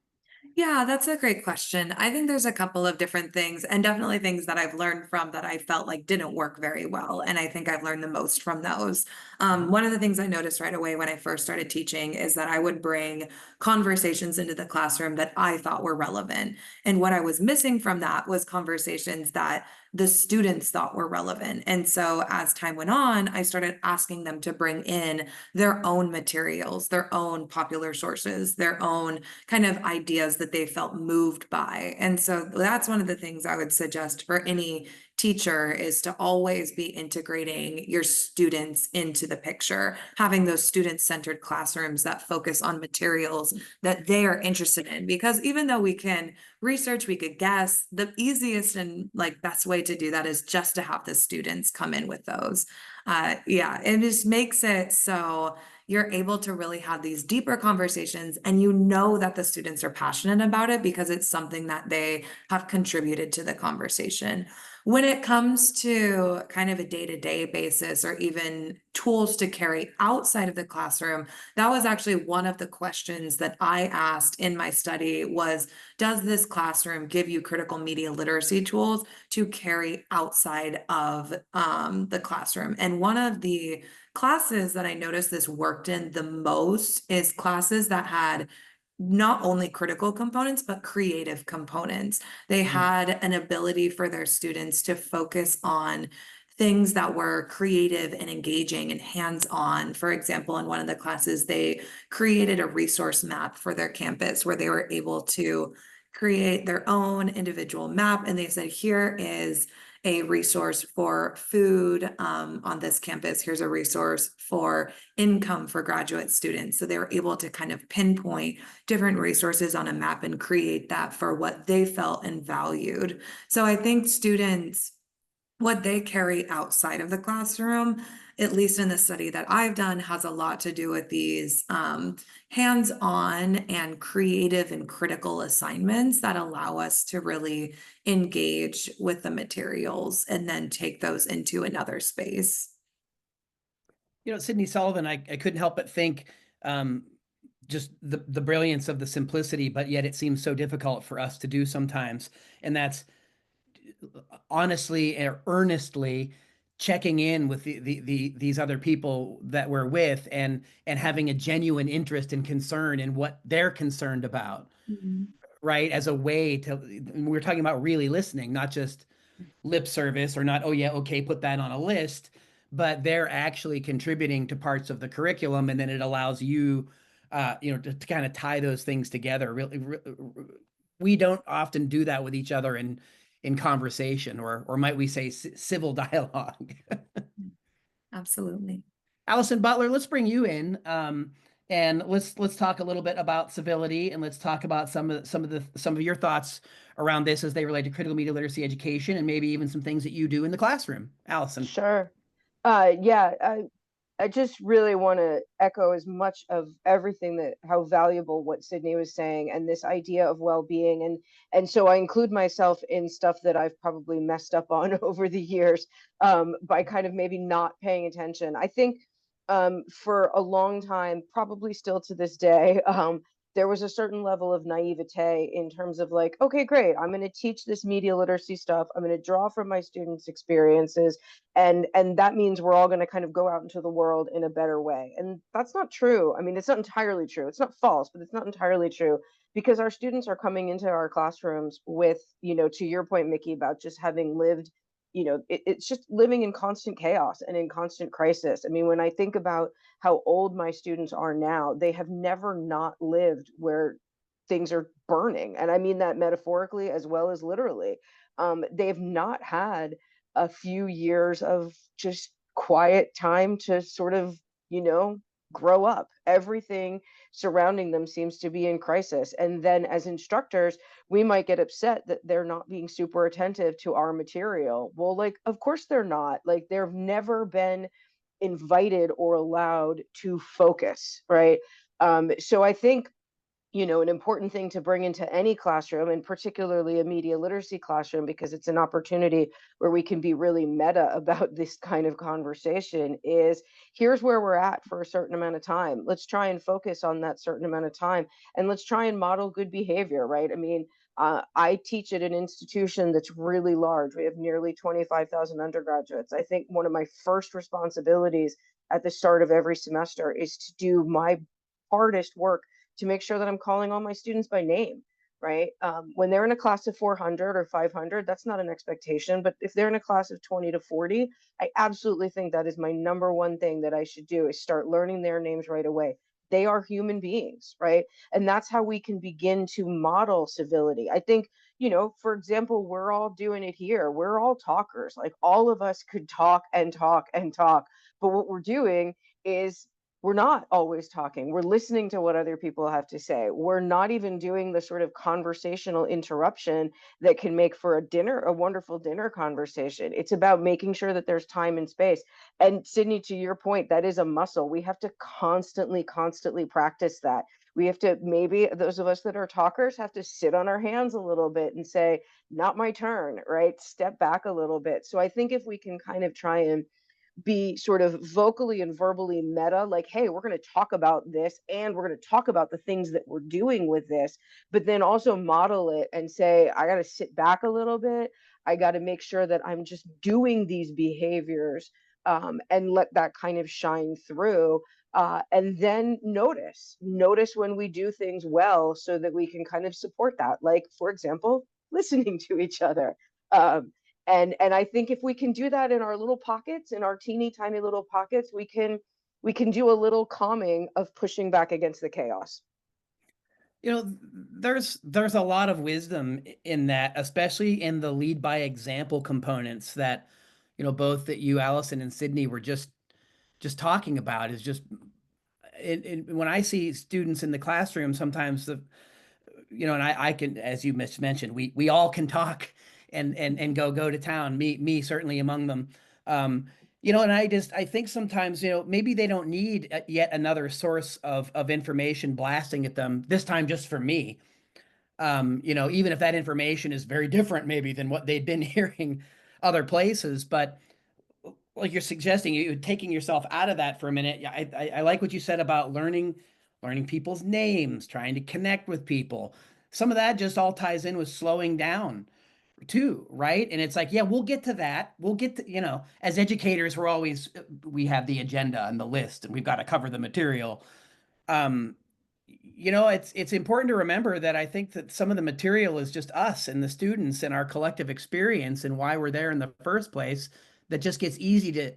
Yeah, that's a great question. I think there's a couple of different things, and definitely things that I've learned from that I felt like didn't work very well. And I think I've learned the most from those. One of the things I noticed right away when I first started teaching is that I would bring conversations into the classroom that I thought were relevant. And what I was missing from that was conversations that the students thought were relevant. And so as time went on, I started asking them to bring in their own materials, their own popular sources, their own kind of ideas that they felt moved by. And so that's one of the things I would suggest for any teacher, is to always be integrating your students into the picture, having those student-centered classrooms that focus on materials that they are interested in. Because even though we can research, we could guess, the easiest and like best way to do that is just to have the students come in with those. Yeah, it just makes it so you're able to really have these deeper conversations, and you know that the students are passionate about it because it's something that they have contributed to the conversation. When it comes to kind of a day-to-day basis, or even tools to carry outside of the classroom, that was actually one of the questions that I asked in my study was, does this classroom give you critical media literacy tools to carry outside of the classroom? And one of the classes that I noticed this worked in the most is classes that had not only critical components, but creative components. They had an ability for their students to focus on things that were creative and engaging and hands-on. For example, in one of the classes, they created a resource map for their campus where they were able to create their own individual map. And they said, here is a resource for food on this campus. Here's a resource for income for graduate students. So they were able to kind of pinpoint different resources on a map and create that for what they felt and valued. So I think students, what they carry outside of the classroom, at least in the study that I've done, has a lot to do with these hands-on and creative and critical assignments that allow us to really engage with the materials and then take those into another space. Sydney Sullivan, I couldn't help but think, just the brilliance of the simplicity, but yet it seems so difficult for us to do sometimes. And that's honestly or earnestly checking in with these other people that we're with, and having a genuine interest and concern in what they're concerned about, right? As a way to, we're talking about really listening, not just lip service, or not, oh yeah, okay, put that on a list, but they're actually contributing to parts of the curriculum, and then it allows you, to kind of tie those things together. Really, we don't often do that with each other in conversation, or might we say civil dialogue. Absolutely. Allison Butler, let's bring you in, and let's talk a little bit about civility, and let's talk about some of your thoughts around this as they relate to critical media literacy education, and maybe even some things that you do in the classroom. Allison. Sure. Yeah, I just really want to echo as much of everything that how valuable what Sydney was saying, and this idea of well-being, and so I include myself in stuff that I've probably messed up on over the years, by kind of maybe not paying attention. I think for a long time, probably still to this day, there was a certain level of naivete in terms of like, okay, great, I'm going to teach this media literacy stuff. I'm going to draw from my students' experiences, and that means we're all going to kind of go out into the world in a better way. And that's not true. I mean, it's not entirely true. It's not false, but it's not entirely true, because our students are coming into our classrooms with, to your point, Mickey, about just having lived, it's just living in constant chaos and in constant crisis. I mean, when I think about how old my students are now, they have never not lived where things are burning. And I mean that metaphorically as well as literally. They've not had a few years of just quiet time to sort of, grow up. Everything surrounding them seems to be in crisis. And then as instructors, we might get upset that they're not being super attentive to our material. Well, like, of course they're not. Like, they've never been invited or allowed to focus, right? So I think, an important thing to bring into any classroom, and particularly a media literacy classroom, because it's an opportunity where we can be really meta about this kind of conversation, is here's where we're at for a certain amount of time. Let's try and focus on that certain amount of time, and let's try and model good behavior, right? I mean, I teach at an institution that's really large. We have nearly 25,000 undergraduates. I think one of my first responsibilities at the start of every semester is to do my hardest work to make sure that I'm calling all my students by name, right? When they're in a class of 400 or 500, that's not an expectation. But if they're in a class of 20 to 40, I absolutely think that is my number one thing that I should do, is start learning their names right away. They are human beings, right? And that's how we can begin to model civility. I think, for example, we're all doing it here. We're all talkers. Like, all of us could talk and talk and talk. But what we're doing is we're not always talking. We're listening to what other people have to say. We're not even doing the sort of conversational interruption that can make for a wonderful dinner conversation. It's about making sure that there's time and space. And Sydney, to your point, that is a muscle. We have to constantly, constantly practice that. We have to, maybe those of us that are talkers have to sit on our hands a little bit and say, not my turn, right? Step back a little bit. So I think if we can kind of try and be sort of vocally and verbally meta, like, hey, we're going to talk about this, and we're going to talk about the things that we're doing with this, but then also model it and say, I got to sit back a little bit. I got to make sure that I'm just doing these behaviors, and let that kind of shine through. And then notice when we do things well, so that we can kind of support that. Like, for example, listening to each other. Um, and I think if we can do that in our little pockets, in our teeny tiny little pockets, we can do a little calming of pushing back against the chaos. There's a lot of wisdom in that, especially in the lead by example components that, both that you, Allison, and Sydney were just talking about. Is just when I see students in the classroom, sometimes and I can, as you mentioned, we all can talk and go to town. Me certainly among them. And I think sometimes, maybe they don't need yet another source of information blasting at them, this time just for me. Even if that information is very different maybe than what they'd been hearing other places. But like you're suggesting, you taking yourself out of that for a minute. Yeah, I like what you said about learning people's names, trying to connect with people. Some of that just all ties in with slowing down too, right? And it's like, yeah, we'll get to that. We'll get to, as educators, we have the agenda and the list, and we've got to cover the material. um it's important to remember that I think that some of the material is just us and the students and our collective experience and why we're there in the first place. That just gets easy to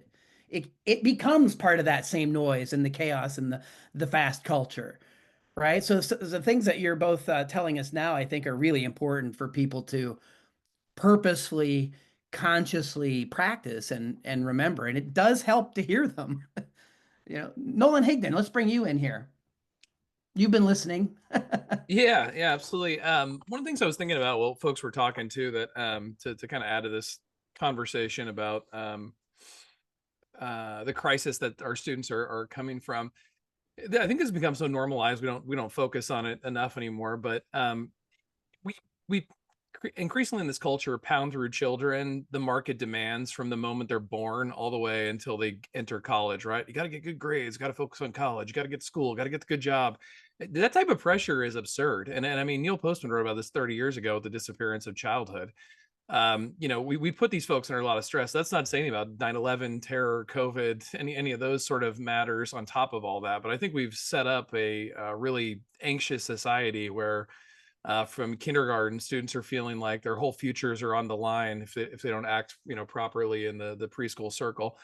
it becomes part of that same noise and the chaos and the fast culture, right? So the things that you're both telling us now, I think, are really important for people to purposefully, consciously practice and remember, and it does help to hear them. Nolan Higdon, let's bring you in here. You've been listening. Yeah, absolutely. One of the things I was thinking about while folks were talking too, that to kind of add to this conversation about the crisis that our students are coming from. I think this has become so normalized we don't focus on it enough anymore. But we increasingly in this culture pound through children the market demands from the moment they're born all the way until they enter college, right? You got to get good grades, got to focus on college, you got to get to school, got to get the good job. That type of pressure is absurd. And I mean, Neil Postman wrote about this 30 years ago, the disappearance of childhood. We put these folks under a lot of stress. That's not saying about 9/11, terror, COVID, any of those sort of matters on top of all that. But I think we've set up a really anxious society where from kindergarten, students are feeling like their whole futures are on the line if they don't act, properly in the preschool circle.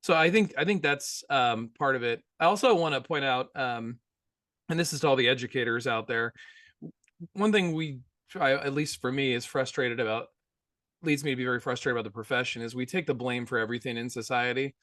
So I think that's part of it. I also want to point out, and this is to all the educators out there. One thing at least for me, is frustrated about, leads me to be very frustrated about the profession, is we take the blame for everything in society.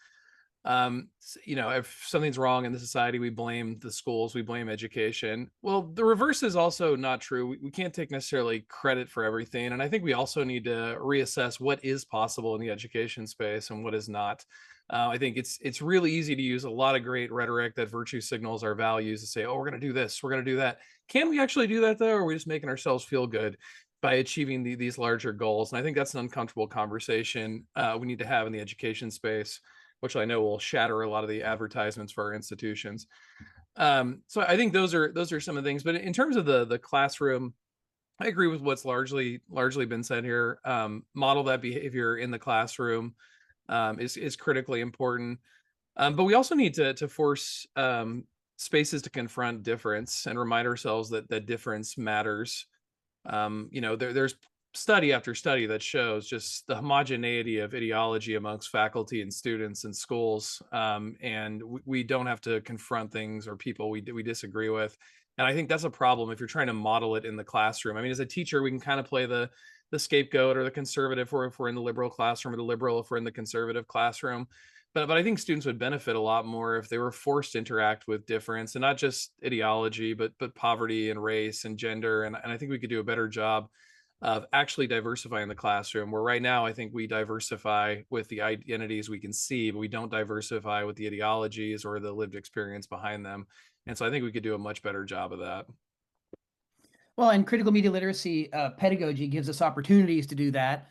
If something's wrong in the society, we blame the schools, we blame education. Well, the reverse is also not true. We can't take necessarily credit for everything. And I think we also need to reassess what is possible in the education space and what is not. I think it's really easy to use a lot of great rhetoric that virtue signals our values to say, oh, we're going to do this, we're going to do that. Can we actually do that though? Or are we just making ourselves feel good by achieving these larger goals? And I think that's an uncomfortable conversation we need to have in the education space, which I know will shatter a lot of the advertisements for our institutions. So I think those are some of the things. But in terms of the classroom, I agree with what's largely been said here. Model that behavior in the classroom is critically important. But we also need to force spaces to confront difference and remind ourselves that difference matters. There's study after study that shows just the homogeneity of ideology amongst faculty and students in schools, and we don't have to confront things or people we disagree with. And I think that's a problem if you're trying to model it in the classroom. I mean, as a teacher, we can kind of play the scapegoat or the conservative, or if we're in the liberal classroom, or the liberal if we're in the conservative classroom. But I think students would benefit a lot more if they were forced to interact with difference, and not just ideology, but poverty and race and gender. And I think we could do a better job of actually diversifying the classroom, where right now I think we diversify with the identities we can see, but we don't diversify with the ideologies or the lived experience behind them. And so I think we could do a much better job of that. Well, and critical media literacy pedagogy gives us opportunities to do that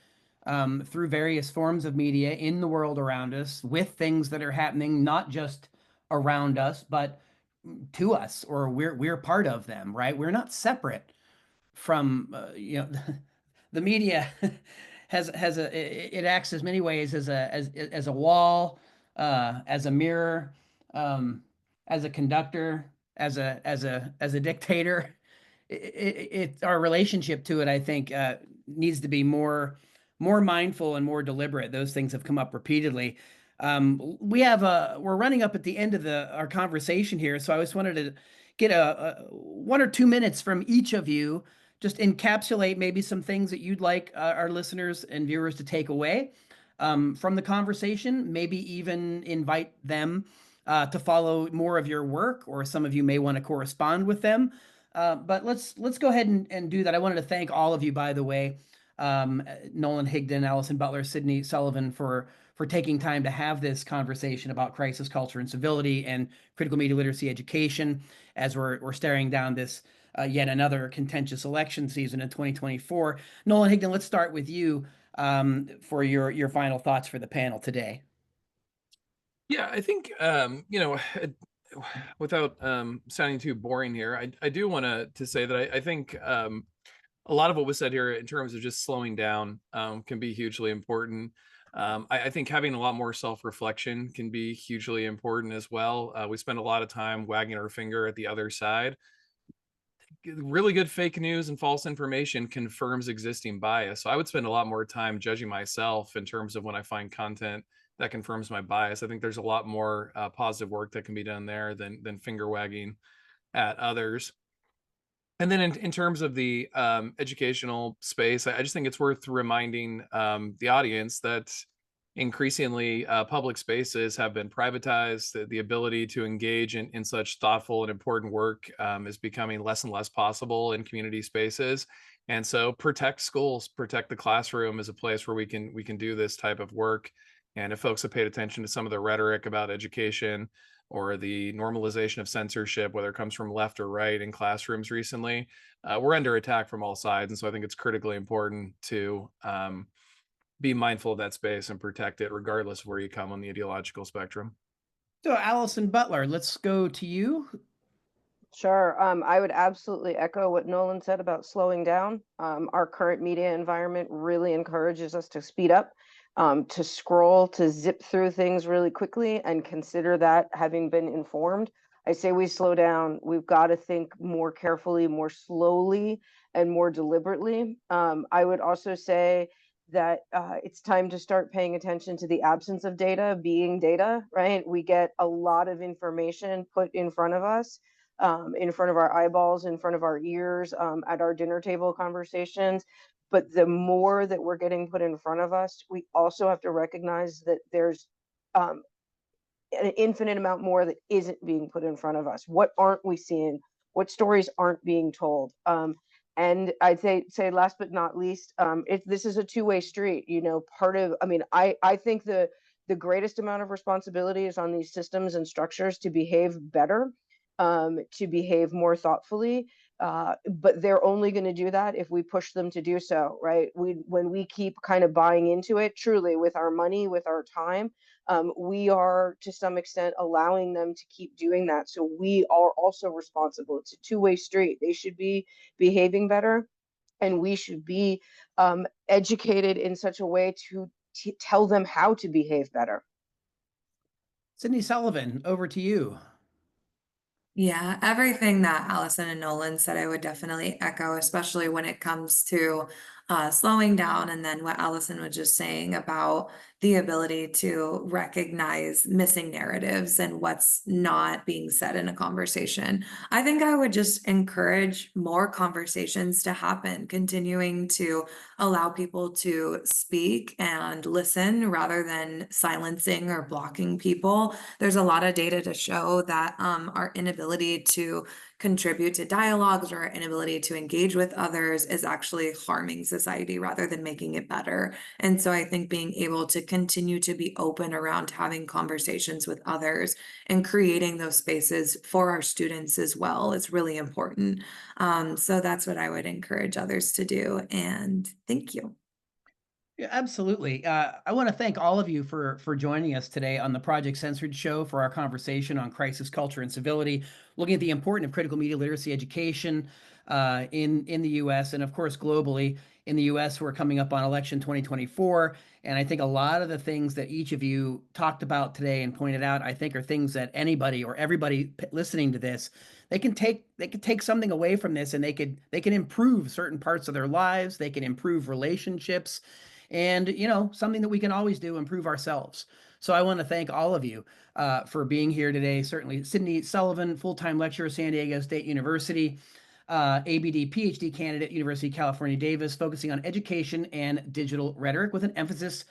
through various forms of media in the world around us, with things that are happening not just around us, but to us, or we're part of them, right? We're not separate from the media it acts as many ways as a wall, as a mirror, as a conductor, as a dictator. Our relationship to it, I think, needs to be more mindful and more deliberate. Those things have come up repeatedly. We're running up at the end of our conversation here, so I just wanted to get a 1 or 2 minutes from each of you, just encapsulate maybe some things that you'd like our listeners and viewers to take away from the conversation. Maybe even invite them to follow more of your work, or some of you may want to correspond with them. But let's go ahead and do that. I wanted to thank all of you, by the way, Nolan Higdon, Allison Butler, Sydney Sullivan, for taking time to have this conversation about crisis culture and civility and critical media literacy education, as we're staring down this yet another contentious election season in 2024. Nolan Higdon, let's start with you for your final thoughts for the panel today. Yeah, I think without sounding too boring here, I do want to say that I think a lot of what was said here in terms of just slowing down can be hugely important. I think having a lot more self-reflection can be hugely important as well. We spend a lot of time wagging our finger at the other side. Really good fake news and false information confirms existing bias. So I would spend a lot more time judging myself in terms of when I find content that confirms my bias. I think there's a lot more positive work that can be done there than finger wagging at others. And then in terms of the educational space, I just think it's worth reminding the audience that increasingly public spaces have been privatized. The ability to engage in such thoughtful and important work is becoming less and less possible in community spaces. And so protect schools, protect the classroom as a place where we can do this type of work. And if folks have paid attention to some of the rhetoric about education or the normalization of censorship, whether it comes from left or right in classrooms recently, we're under attack from all sides. And so I think it's critically important to be mindful of that space and protect it regardless of where you come on the ideological spectrum. So Allison Butler, let's go to you. Sure. I would absolutely echo what Nolan said about slowing down. Our current media environment really encourages us to speed up, to scroll, to zip through things really quickly and consider that having been informed. I say we slow down. We've got to think more carefully, more slowly, and more deliberately. I would also say that it's time to start paying attention to the absence of data being data, right? We get a lot of information put in front of us, in front of our eyeballs, in front of our ears, at our dinner table conversations. But the more that we're getting put in front of us, we also have to recognize that there's an infinite amount more that isn't being put in front of us. What aren't we seeing? What stories aren't being told? And I'd say last but not least, this is a two-way street. You know, I think the greatest amount of responsibility is on these systems and structures to behave better, to behave more thoughtfully. But they're only going to do that if we push them to do so, right? When we keep kind of buying into it, truly with our money, with our time, we are to some extent allowing them to keep doing that. So we are also responsible. It's a two-way street. They should be behaving better, and we should be educated in such a way to tell them how to behave better. Sydney Sullivan, over to you. Yeah, everything that Allison and Nolan said, I would definitely echo, especially when it comes to slowing down. And then what Allison was just saying about the ability to recognize missing narratives and what's not being said in a conversation. I think I would just encourage more conversations to happen, continuing to allow people to speak and listen rather than silencing or blocking people. There's a lot of data to show that our inability to contribute to dialogues or our inability to engage with others is actually harming society rather than making it better. And so I think being able to continue to be open around having conversations with others and creating those spaces for our students as well is really important. So that's what I would encourage others to do. And thank you. Yeah, absolutely. I want to thank all of you for joining us today on the Project Censored show for our conversation on crisis culture and civility, looking at the importance of critical media literacy education in the U.S. and of course globally. In the U.S., we're coming up on election 2024, and I think a lot of the things that each of you talked about today and pointed out, I think, are things that anybody or everybody listening to this, they can take something away from this, and they can improve certain parts of their lives. They can improve relationships. And, something that we can always do, improve ourselves. So I want to thank all of you for being here today. Certainly, Sydney Sullivan, full-time lecturer, San Diego State University, ABD PhD candidate, University of California, Davis, focusing on education and digital rhetoric with an emphasis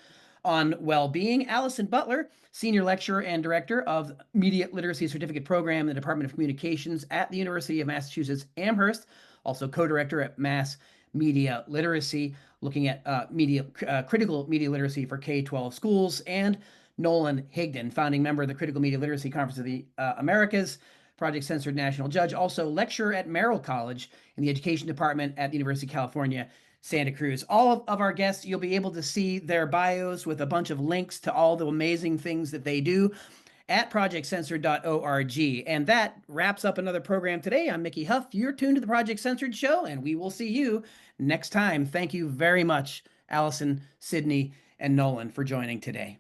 on well-being. Allison Butler, senior lecturer and director of Media Literacy Certificate Program in the Department of Communications at the University of Massachusetts Amherst, also co-director at Mass Media Literacy, looking at critical media literacy for K-12 schools, and Nolan Higdon, founding member of the Critical Media Literacy Conference of the Americas, Project Censored national judge, also lecturer at Merrill College in the Education Department at the University of California, Santa Cruz. All of our guests, you'll be able to see their bios with a bunch of links to all the amazing things that they do at projectcensored.org. And that wraps up another program today. I'm Mickey Huff. You're tuned to the Project Censored show, and we will see you next time. Thank you very much, Allison, Sydney, and Nolan, for joining today.